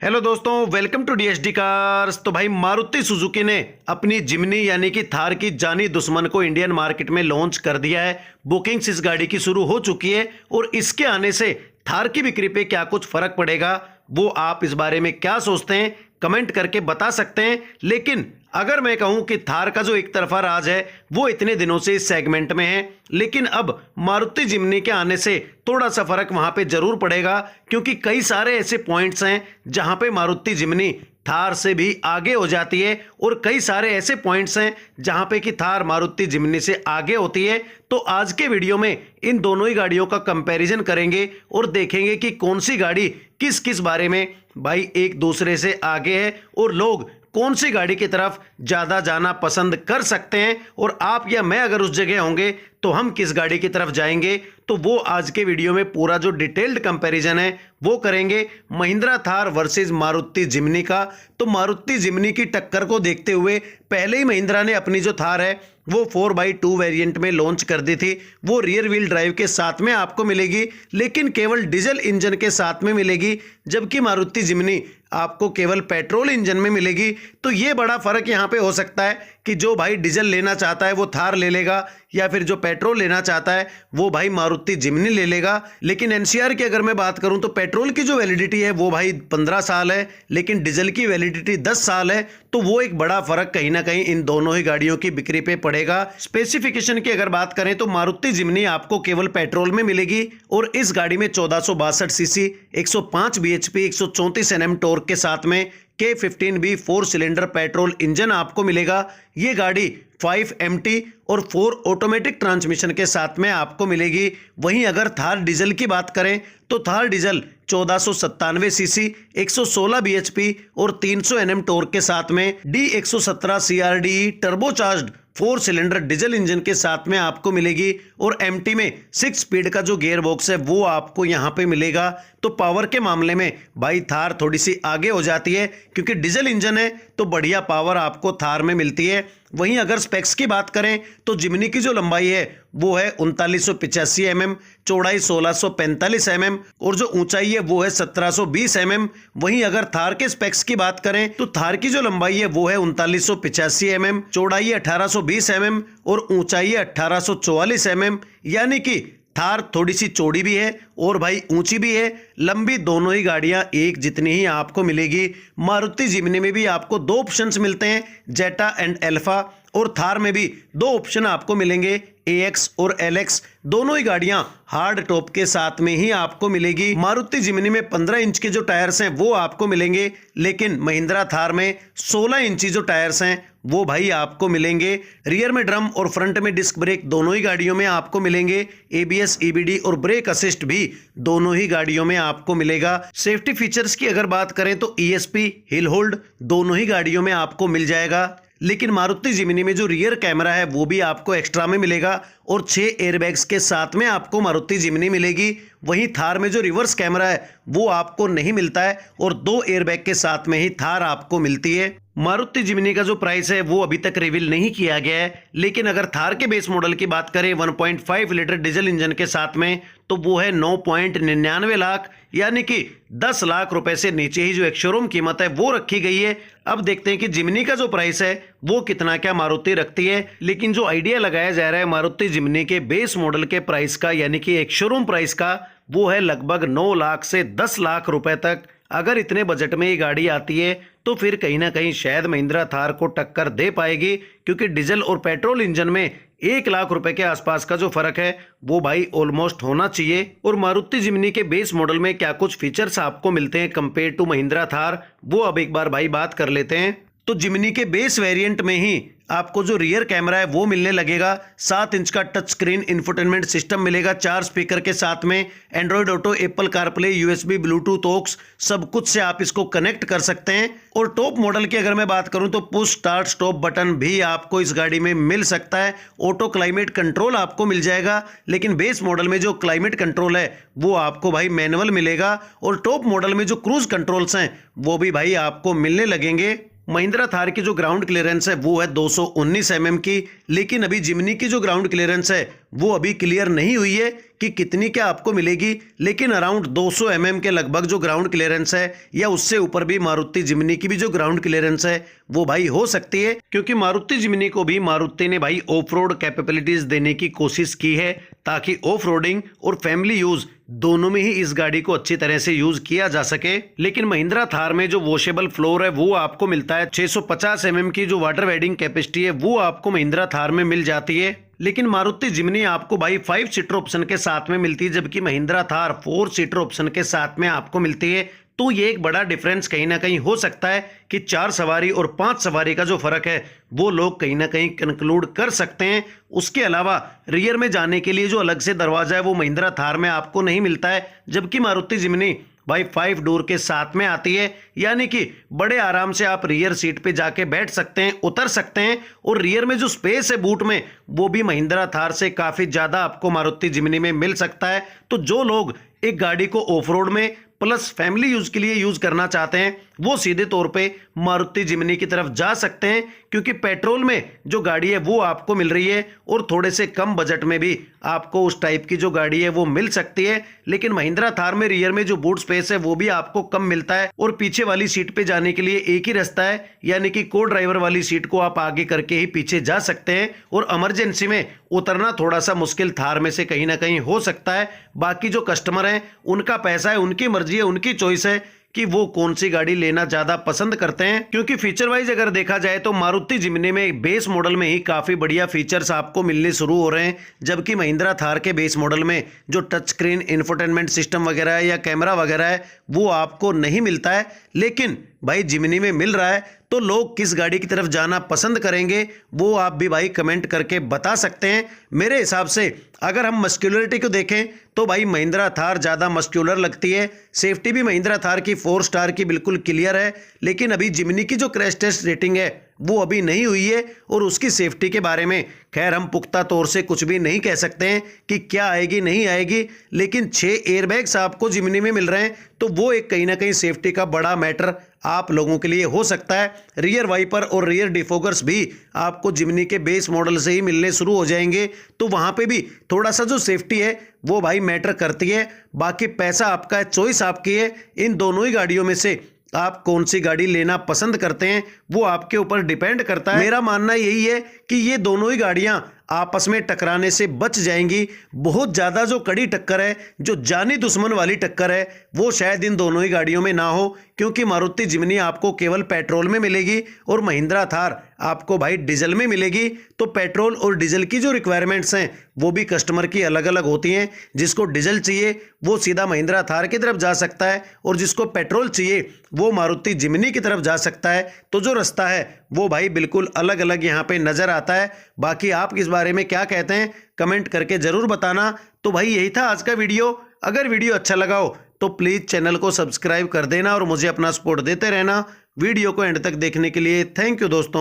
Hello दोस्तों, welcome to DSD cars. तो भाई मारुति सुजुकी ने अपनी जिम्नी यानी कि थार की जानी दुश्मन को इंडियन मार्केट में लॉन्च कर दिया है। बुकिंग्स इस गाड़ी की शुरू हो चुकी है और इसके आने से थार की बिक्री पे क्या कुछ फर्क पड़ेगा, वो आप इस बारे में क्या सोचते हैं कमेंट करके बता सकते हैं। लेकिन अगर मैं कहूं कि थार का जो एक तरफा राज है वो इतने दिनों से इस सेगमेंट में है, लेकिन अब मारुति जिम्नी के आने से थोड़ा सा फर्क वहां पे जरूर पड़ेगा, क्योंकि कई सारे ऐसे पॉइंट्स हैं जहां पे मारुति जिम्नी थार से भी आगे हो जाती है और कई सारे ऐसे पॉइंट्स हैं जहां पे कि थार मारुति जिम्नी से आगे होती है। तो आज के वीडियो में इन दोनों ही गाड़ियों का कंपैरिजन करेंगे और देखेंगे कि कौन सी गाड़ी किस किस बारे में भाई एक दूसरे से आगे है और लोग कौन सी गाड़ी की तरफ ज़्यादा जाना पसंद कर सकते हैं, और आप या मैं अगर उस जगह होंगे तो हम किस गाड़ी की तरफ जाएंगे। तो वो आज के वीडियो में पूरा जो डिटेल्ड कंपैरिजन है वो करेंगे महिंद्रा थार वर्सेस मारुति जिम्नी का। तो मारुति जिम्नी की टक्कर को देखते हुए पहले ही महिंद्रा ने अपनी जो थार है वो 4x2 वेरिएंट में लॉन्च कर दी थी। वो रियर व्हील ड्राइव के साथ में आपको मिलेगी, लेकिन केवल डीजल इंजन के साथ में मिलेगी, जबकि मारुति जिम्नी आपको केवल पेट्रोल इंजन में मिलेगी। तो ये बड़ा फर्क यहाँ पे हो सकता है कि जो भाई डीजल लेना चाहता है वो थार ले लेगा, या फिर जो पेट्रोल लेना चाहता है वो भाई मारुति जिम्नी ले लेगा। लेकिन एनसीआर की अगर मैं बात करूं तो पेट्रोल की जो वैलिडिटी है वो भाई 15 साल है, लेकिन डीजल की वैलिडिटी 10 साल है। तो वो एक बड़ा फर्क कहीं ना कहीं इन दोनों ही गाड़ियों की बिक्री पे पड़ेगा। स्पेसिफिकेशन की अगर बात करें तो मारुति जिम्नी आपको केवल पेट्रोल में मिलेगी और इस गाड़ी में 1462 सीसी 105 bhp 134 Nm टॉर्क के साथ में K15B 4 सिलेंडर पेट्रोल इंजन आपको मिलेगा। ये गाड़ी 5 MT और 4 ऑटोमेटिक ट्रांसमिशन के साथ में आपको मिलेगी। वहीं अगर थार डीजल की बात करें तो थार डीजल 1497 सीसी 116 bhp और 300 Nm टॉर्क के साथ में D117 CRDE turbocharged 4 cylinder diesel engine के साथ में आपको मिलेगी, और MT में 6 स्पीड का जो गियर बॉक्स है वो आपको यहाँ पे मिलेगा। तो पावर के मामले में भाई थार थोड़ी सी आगे हो जाती है, क्योंकि डीजल इंजन है तो बढ़िया पावर आपको थार में मिलती है। वहीं अगर स्पेक्स की बात करें तो जिम्नी की जो लंबाई है वो है 3985 mm, चौड़ाई 1645 mm और जो ऊंचाई है वो है 1720 mm। वहीं अगर थार के स्पेक्स की बात करें तो थार की जो लंबाई है वो है 3985 mm, चौड़ाई है 1820 mm और ऊंचाई है 1844 mm। यानी कि थार थोड़ी सी चौड़ी भी है और भाई ऊंची भी है। लंबी दोनों ही गाड़ियां एक जितनी ही आपको मिलेगी। मारुति जिम्नी में भी आपको दो ऑप्शंस मिलते हैं, जेटा एंड एल्फा, और थार में भी दो ऑप्शन आपको मिलेंगे, AX और LX। दोनों ही गाड़ियां हार्ड टॉप के साथ में ही आपको मिलेगी। मारुति जिम्नी में 15 इंच के जो टायर्स हैं वो आपको मिलेंगे, लेकिन महिंद्रा थार में 16 इंची जो टायर्स हैं वो भाई आपको मिलेंगे। रियर में ड्रम और फ्रंट में डिस्क ब्रेक दोनों ही गाड़ियों में आपको मिलेंगे। ABS EBD और ब्रेक असिस्ट भी दोनों ही गाड़ियों में आपको मिलेगा। सेफ्टी फीचर्स की अगर बात करें तो ESP हिल होल्ड दोनों ही गाड़ियों में आपको मिल जाएगा, लेकिन मारुति जिम्नी में जो रियर कैमरा है वो भी आपको एक्स्ट्रा में मिलेगा और 6 एयरबैग्स के साथ में आपको मारुति जिम्नी मिलेगी। वहीं थार में जो रिवर्स कैमरा है वो आपको नहीं मिलता है और 2 एयरबैग के साथ में ही थार आपको मिलती है। मारुति जिम्नी का जो प्राइस है वो अभी तक रिवील नहीं किया गया है, लेकिन अगर थार के बेस मॉडल की बात करें 1.5 लीटर डीजल इंजन के साथ में तो वो है 9.99 लाख, यानी कि 10 लाख रुपए से नीचे ही जो एक शोरूम कीमत है वो रखी गई है। अब देखते हैं कि जिम्नी का जो प्राइस है वो कितना क्या मारुति रखती है, लेकिन जो आइडिया लगाया जा रहा है मारुति जिम्नी के बेस मॉडल के प्राइस का, यानी कि एक शोरूम प्राइस का, वो है लगभग 9 लाख से 10 लाख रुपए तक। अगर इतने बजट में ये गाड़ी आती है तो फिर कहीं ना कहीं शायद महिंद्रा थार को टक्कर दे पाएगी, क्योंकि डीजल और पेट्रोल इंजन में 1 लाख रुपए के आसपास का जो फर्क है वो भाई ऑलमोस्ट होना चाहिए। और मारुति जिम्नी के बेस मॉडल में क्या कुछ फीचर्स आपको मिलते हैं कंपेयर टू महिंद्रा थार, वो अब एक बार भाई बात कर लेते हैं। तो जिम्नी के बेस वेरिएंट में ही आपको जो रियर कैमरा है वो मिलने लगेगा। 7 इंच का टच स्क्रीन इंफोटेनमेंट सिस्टम मिलेगा 4 स्पीकर के साथ में, Android auto, Apple CarPlay, USB, Bluetooth, aux सब कुछ से आप इसको कनेक्ट कर सकते हैं। और टॉप मॉडल की अगर मैं बात करूं तो पुश स्टार्ट स्टॉप बटन भी आपको इस गाड़ी में मिल सकता है। ऑटो क्लाइमेट कंट्रोल आपको मिल जाएगा, लेकिन बेस मॉडल में जो क्लाइमेट कंट्रोल है वो आपको भाई मैनुअल मिलेगा, और टॉप मॉडल में जो क्रूज कंट्रोल्स हैं वो भी भाई आपको मिलने लगेंगे। महिंद्रा थार की जो ग्राउंड क्लियरेंस है वो है 219 mm की, लेकिन अभी जिम्नी की जो ग्राउंड क्लियरेंस है वो अभी क्लियर नहीं हुई है कि कितनी क्या आपको मिलेगी, लेकिन अराउंड 200 mm के लगभग जो ग्राउंड क्लियरेंस है या उससे ऊपर भी मारुति जिम्नी की भी जो ग्राउंड क्लियरेंस है वो भाई हो सकती है, क्योंकि मारुति जिम्नी को भी मारुति ने भाई ऑफ रोड कैपेबिलिटीज देने की कोशिश की है ताकि ऑफ रोडिंग और फैमिली यूज दोनों में ही इस गाड़ी को अच्छी तरह से यूज किया जा सके। लेकिन महिंद्रा थार में जो वॉशेबल फ्लोर है वो आपको मिलता है, 650 mm की जो वाटर वेडिंग कैपेसिटी है वो आपको महिंद्रा थार में मिल जाती है। लेकिन मारुति जिम्नी आपको भाई 5 सीटर ऑप्शन के साथ में मिलती है, जबकि महिंद्रा थार 4 सीटर ऑप्शन के साथ में आपको मिलती है। तो ये एक बड़ा डिफरेंस कहीं ना कहीं हो सकता है कि 4 सवारी और 5 सवारी का जो फर्क है वो लोग कहीं ना कहीं कंक्लूड कर सकते हैं। उसके अलावा रियर में जाने के लिए जो अलग से दरवाजा है वो महिंद्रा थार में आपको नहीं मिलता है, जबकि मारुति जिम्नी भाई 5 डोर के साथ में आती है, यानी कि बड़े आराम से आप रियर सीट पे जाके बैठ सकते हैं, उतर सकते हैं। और रियर में जो स्पेस है बूट में वो भी महिंद्रा थार से काफ़ी ज़्यादा आपको मारुति जिम्नी में मिल सकता है। तो जो लोग एक गाड़ी को ऑफ रोड में प्लस फैमिली यूज के लिए यूज करना चाहते हैं वो सीधे तौर पे मारुति जिम्नी की तरफ जा सकते हैं, क्योंकि पेट्रोल में जो गाड़ी है वो आपको मिल रही है और थोड़े से कम बजट में भी आपको उस टाइप की जो गाड़ी है वो मिल सकती है। लेकिन महिंद्रा थार में रियर में जो बूट स्पेस है वो भी आपको कम मिलता है और पीछे वाली सीट पे जाने के लिए एक ही रास्ता है, यानी कि को ड्राइवर वाली सीट को आप आगे करके ही पीछे जा सकते हैं और इमरजेंसी में उतरना थोड़ा सा मुश्किल थार में से कहीं ना कहीं हो सकता है। बाकी जो कस्टमर हैं उनका पैसा है, उनकी मर्जी है, उनकी चॉइस है कि वो कौन सी गाड़ी लेना ज्यादा पसंद करते हैं। क्योंकि फीचर वाइज अगर देखा जाए तो मारुति जिम्नी में बेस मॉडल में ही काफी बढ़िया फीचर्स आपको मिलने शुरू हो रहे हैं, जबकि महिंद्रा थार के बेस मॉडल में जो टच स्क्रीन इंफोटेनमेंट सिस्टम वगैरह है या कैमरा वगैरह है वो आपको नहीं मिलता है। लेकिन भाई जिम्नी में मिल रहा है, तो लोग किस गाड़ी की तरफ जाना पसंद करेंगे वो आप भी भाई कमेंट करके बता सकते हैं। मेरे हिसाब से अगर हम मस्क्यूलरिटी को देखें तो भाई महिंद्रा थार ज़्यादा मस्क्यूलर लगती है। सेफ्टी भी महिंद्रा थार की 4 स्टार की बिल्कुल क्लियर है, लेकिन अभी जिम्नी की जो क्रैश टेस्ट रेटिंग है वो अभी नहीं हुई है और उसकी सेफ्टी के बारे में खैर हम पुख्ता तौर से कुछ भी नहीं कह सकते हैं कि क्या आएगी नहीं आएगी। लेकिन 6 एयरबैग्स आपको जिम्नी में मिल रहे हैं, तो वो एक कहीं ना कहीं सेफ्टी का बड़ा मैटर आप लोगों के लिए हो सकता है। रियर वाइपर और रियर डिफोगर्स भी आपको जिम्नी के बेस मॉडल से ही मिलने शुरू हो जाएंगे, तो वहाँ पे भी थोड़ा सा जो सेफ्टी है वो भाई मैटर करती है। बाकी पैसा आपका है, चॉइस आपकी है, इन दोनों ही गाड़ियों में से आप कौन सी गाड़ी लेना पसंद करते हैं वो आपके ऊपर डिपेंड करता है। मेरा मानना यही है कि ये दोनों ही गाड़ियां आपस में टकराने से बच जाएंगी। बहुत ज़्यादा जो कड़ी टक्कर है, जो जानी दुश्मन वाली टक्कर है, वो शायद इन दोनों ही गाड़ियों में ना हो, क्योंकि मारुति जिम्नी आपको केवल पेट्रोल में मिलेगी और महिंद्रा थार आपको भाई डीजल में मिलेगी। तो पेट्रोल और डीजल की जो रिक्वायरमेंट्स हैं वो भी कस्टमर की अलग अलग होती हैं। जिसको डीजल चाहिए वो सीधा महिंद्रा थार की तरफ जा सकता है और जिसको पेट्रोल चाहिए वो मारुति जिम्नी की तरफ जा सकता है। तो जो रास्ता है वो भाई बिल्कुल अलग अलग यहाँ पे नज़र आता है। बाकी आप इस बारे में क्या कहते हैं कमेंट करके ज़रूर बताना। तो भाई यही था आज का वीडियो। अगर वीडियो अच्छा लगा हो तो प्लीज़ चैनल को सब्सक्राइब कर देना और मुझे अपना सपोर्ट देते रहना। वीडियो को एंड तक देखने के लिए थैंक यू दोस्तों।